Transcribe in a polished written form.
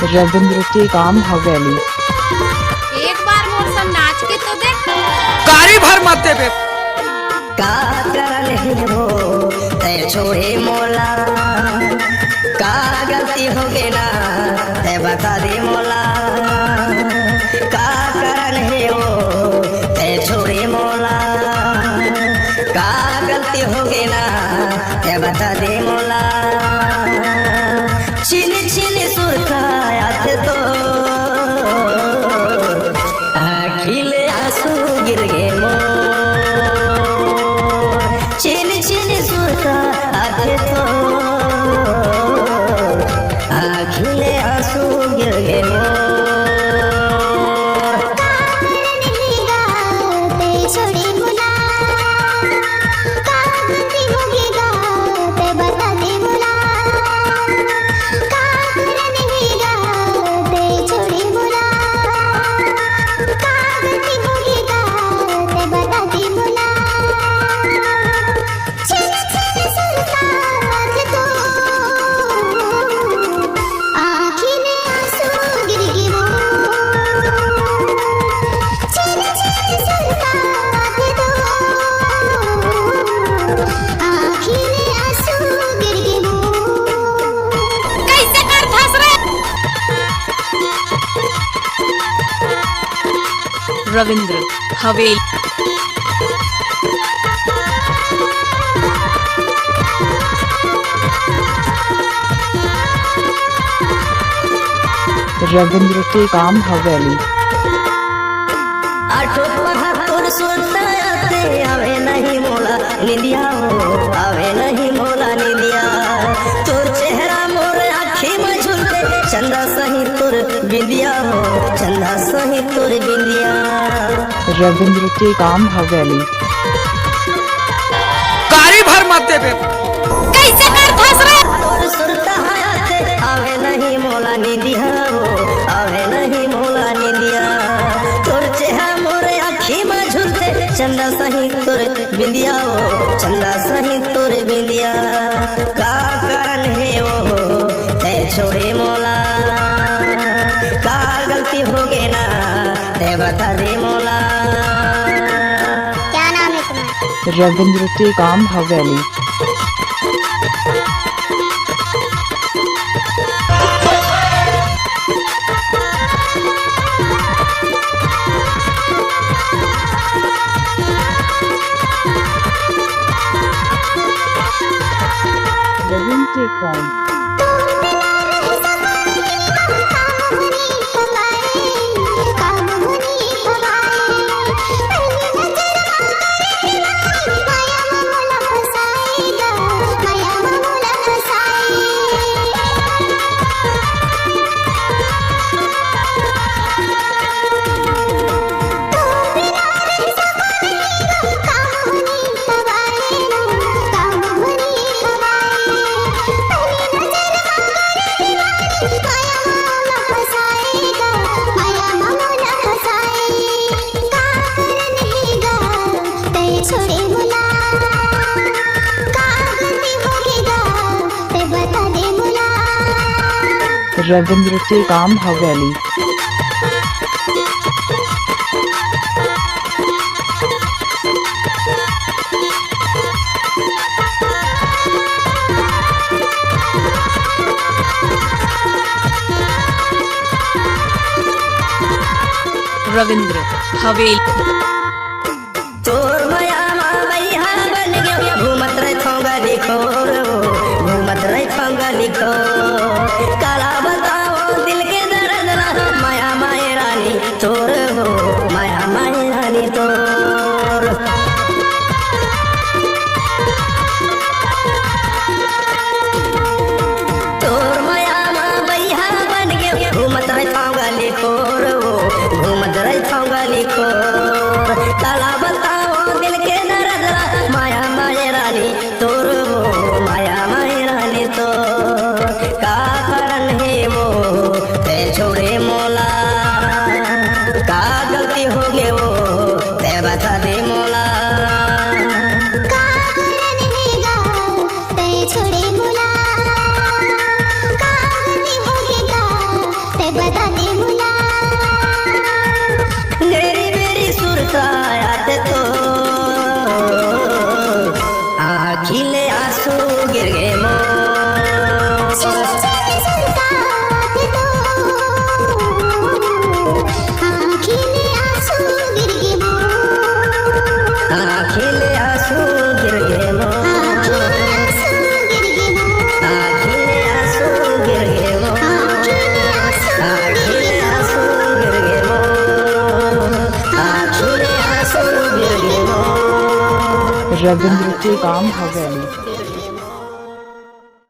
रविंद्र के काम हवेली। एक बार मोर संग नाच के तो देख। गाड़ी भर मत देबे। का करल हो ते छोड़े मोला, का गलती हो गए ना ते बता दे मोला। का करल हो ते छोड़े मोला, का गलती हो गए ना ते बता दे मोला। छिन छिन सुरखायात तो अखिले आंसू गिर गए छिन छिन सुरखायात तो अखिले आंसू गिर गए रविंद्र हवेली। रविंद्र के काम हवेली। आठो पहाड़ सुनता आवे नहीं मोला निंदिया हो, आवे नहीं मोला निंदिया। तोर चेहरा मोर आँखी में झुलके चंदा सही तोर बिंदिया हो, चंदा सही तोर बिंदिया। रविंद्र के काम हवेली। गाड़ी भर मत देबे। कैसे कर फंस रहे? तोर सुरता आते आवे नहीं मोला निंदिया हो, आवे नहीं मोला निंदिया। तोर चेहरा मोर आँखी में झुलके चंदा सही तोर बिंदिया हो, चंदा सही तोर बिंदिया। का कारण है वो ते छोड़े मोला, का गलती हो गए ना ते बता दे मोला। क्या नाम है तुम्हारा? रविंद्र के काम हवेली। रविंद्र के काम रविंद्र के काम हवेली। रविंद्र हवेली। तोर माया मैया बन गया घूमत रहे थोंगा लिखो, घूमत रहे थोंगा लिखो। काला बताओ दिल के दर्द ना माया माए रानी तोर हो, माया माए रानी तोर। तोर माया मैया बन गया घूमत रहे थोंगा लिखो, घूमत रहे थोंगा लिखो। बदले मुला मेरी मेरी सुरता आते तो आखिले आंसू गिर गए आखिले आंसू गिर गए आखिले आंसू गिर गए आखिले आंसू गिर गए आखिले आंसू गिर गए रविंद्र टेकाम हवेली।